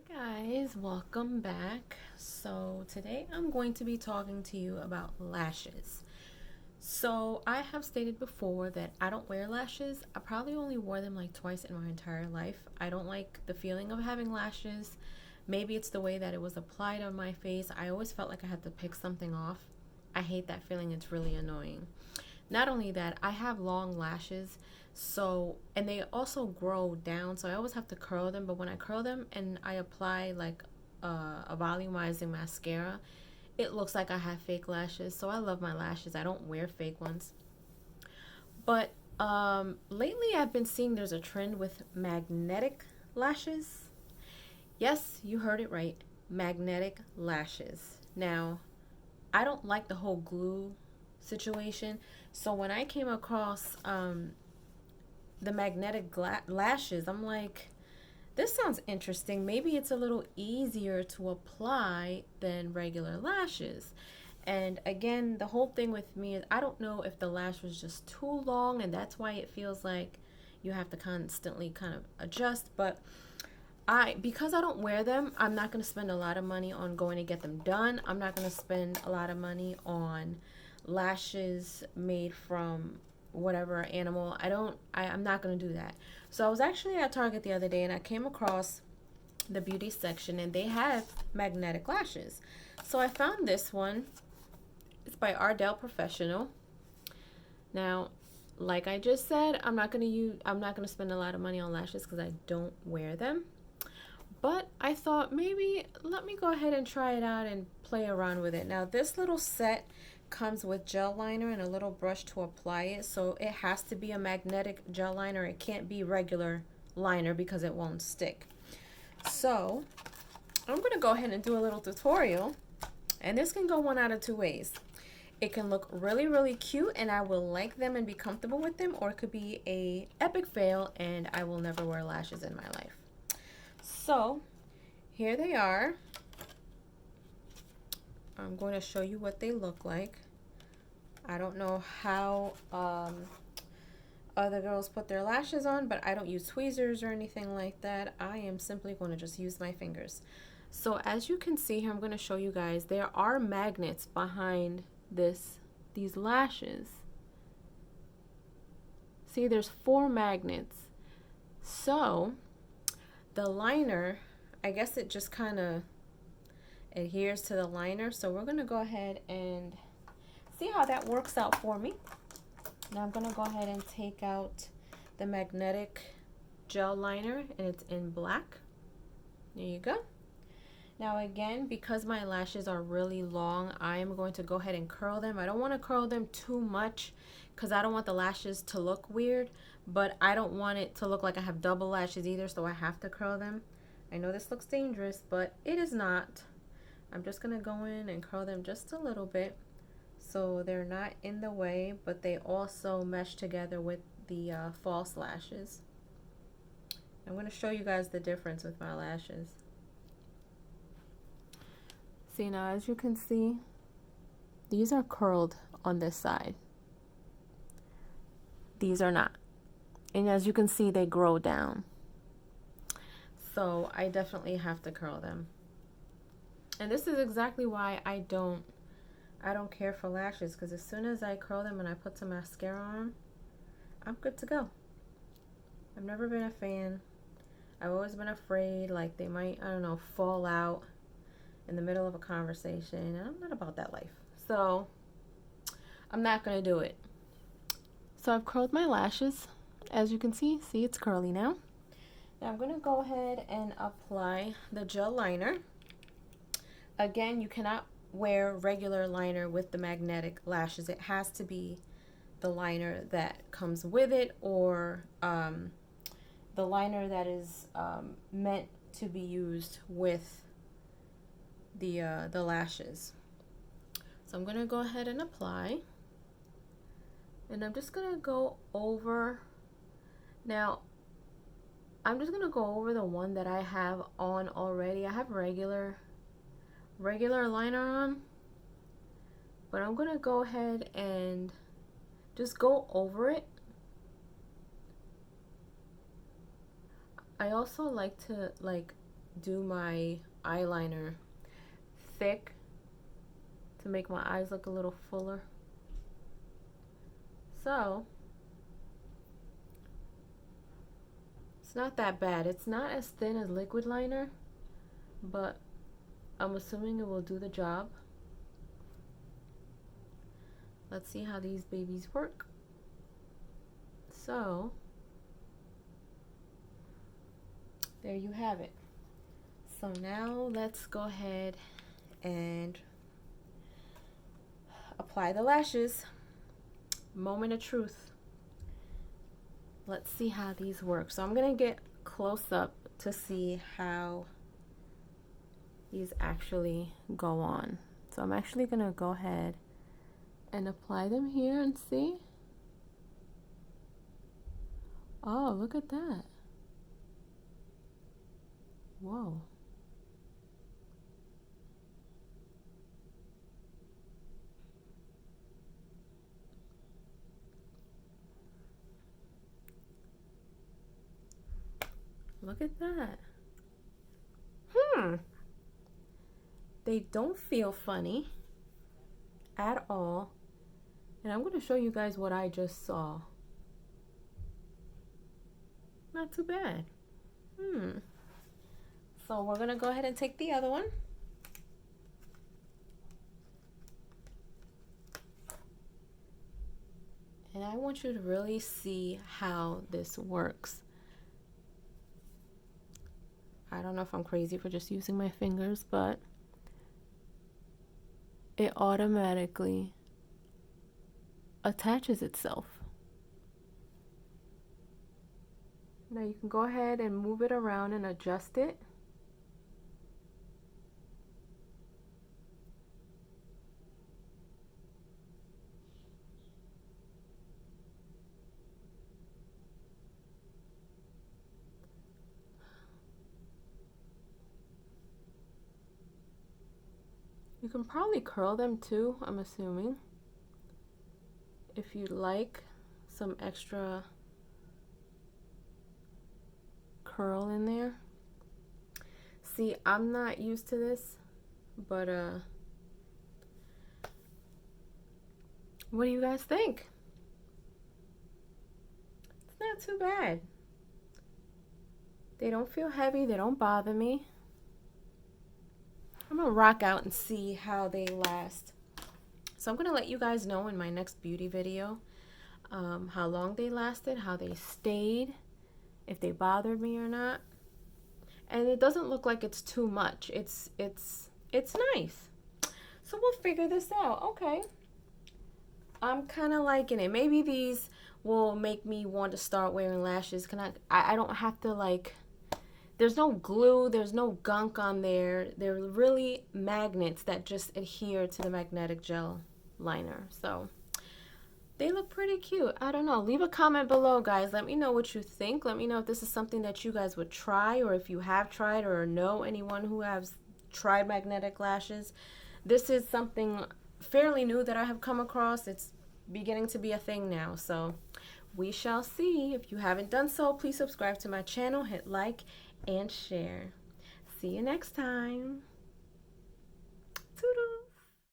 Guys, welcome back. So today I'm going to be talking to you about lashes. So I have stated before that I don't wear lashes. I probably only wore them like twice in my entire life. I don't like the feeling of having lashes. Maybe it's the way that it was applied on my face. I always felt like I had to pick something off. I hate that feeling. It's really annoying. Not only that, I have long lashes, and they also grow down, so I always have to curl them. But when I curl them and I apply like a volumizing mascara, it looks like I have fake lashes. So I love my lashes. I don't wear fake ones. But lately I've been seeing there's a trend with magnetic lashes. Yes, you heard it right. Magnetic lashes. Now, I don't like the whole glue situation. So when I came across the lashes, I'm like, this sounds interesting. Maybe it's a little easier to apply than regular lashes. And again, the whole thing with me is I don't know if the lash was just too long and that's why it feels like you have to constantly kind of adjust. But because I don't wear them, I'm not going to spend a lot of money on going to get them done. I'm not going to spend a lot of money on lashes made from whatever animal. I'm not going to do that. So I was actually at Target the other day and I came across the beauty section and they have magnetic lashes. So I found this one. It's by Ardell Professional. Now, like I just said, I'm not going to spend a lot of money on lashes because I don't wear them. But I thought maybe let me go ahead and try it out and play around with it. Now this little set comes with gel liner and a little brush to apply it. So it has to be a magnetic gel liner. It can't be regular liner because it won't stick. So I'm going to go ahead and do a little tutorial. And this can go one out of two ways. It can look really, really cute and I will like them and be comfortable with them. Or it could be a epic fail and I will never wear lashes in my life. So here they are. I'm going to show you what they look like. I don't know how other girls put their lashes on, but I don't use tweezers or anything like that. I am simply going to just use my fingers. So as you can see here, I'm going to show you guys, there are magnets behind these lashes. See, there's 4 magnets. So the liner, I guess it just kind of adheres to the liner. So we're going to go ahead and see how that works out for me. Now I'm going to go ahead and take out the magnetic gel liner and it's in black. There you go. Now again, because my lashes are really long, I am going to go ahead and curl them. I don't want to curl them too much because I don't want the lashes to look weird, but I don't want it to look like I have double lashes either, so I have to curl them. I know this looks dangerous, but it is not. I'm just going to go in and curl them just a little bit so they're not in the way, but they also mesh together with the false lashes. I'm going to show you guys the difference with my lashes. See, now as you can see, these are curled on this side. These are not. And as you can see, they grow down. So I definitely have to curl them. And this is exactly why I don't care for lashes, because as soon as I curl them and I put some mascara on, I'm good to go. I've never been a fan. I've always been afraid like they might, I don't know, fall out in the middle of a conversation, and I'm not about that life. So I'm not going to do it. So I've curled my lashes. As you can see, it's curly now. Now I'm going to go ahead and apply the gel liner. Again, you cannot wear regular liner with the magnetic lashes. It has to be the liner that comes with it, or the liner that is meant to be used with the lashes. So I'm going to go ahead and apply. And I'm just going to go over. Now, I'm just going to go over the one that I have on already. I have regular liner on. But I'm going to go ahead and just go over it. I also like to do my eyeliner thick to make my eyes look a little fuller. So it's not that bad. It's not as thin as liquid liner, but I'm assuming it will do the job. Let's see how these babies work. So there you have it. So now let's go ahead and apply the lashes. Moment of truth. Let's see how these work. So I'm gonna get close up to see how these actually go on. So I'm actually gonna go ahead and apply them here and see. Oh, look at that. Whoa. Look at that. They don't feel funny at all. And I'm going to show you guys what I just saw. Not too bad. So we're going to go ahead and take the other one. And I want you to really see how this works. I don't know if I'm crazy for just using my fingers, but it automatically attaches itself. Now you can go ahead and move it around and adjust it. You can probably curl them too, I'm assuming, if you'd like some extra curl in there. See, I'm not used to this, but what do you guys think? It's not too bad. They don't feel heavy, they don't bother me. I'm gonna rock out and see how they last. So I'm gonna let you guys know in my next beauty video how long they lasted, how they stayed, if they bothered me or not. And it doesn't look like it's too much. It's nice. So we'll figure this out. Okay. I'm kind of liking it. Maybe these will make me want to start wearing lashes. I don't have to, like, there's no glue, there's no gunk on there. They're really magnets that just adhere to the magnetic gel liner. So they look pretty cute. I don't know. Leave a comment below, guys. Let me know what you think. Let me know if this is something that you guys would try, or if you have tried or know anyone who has tried magnetic lashes. This is something fairly new that I have come across. It's beginning to be a thing now. So we shall see. If you haven't done so, please subscribe to my channel, hit like, and share. See you next time.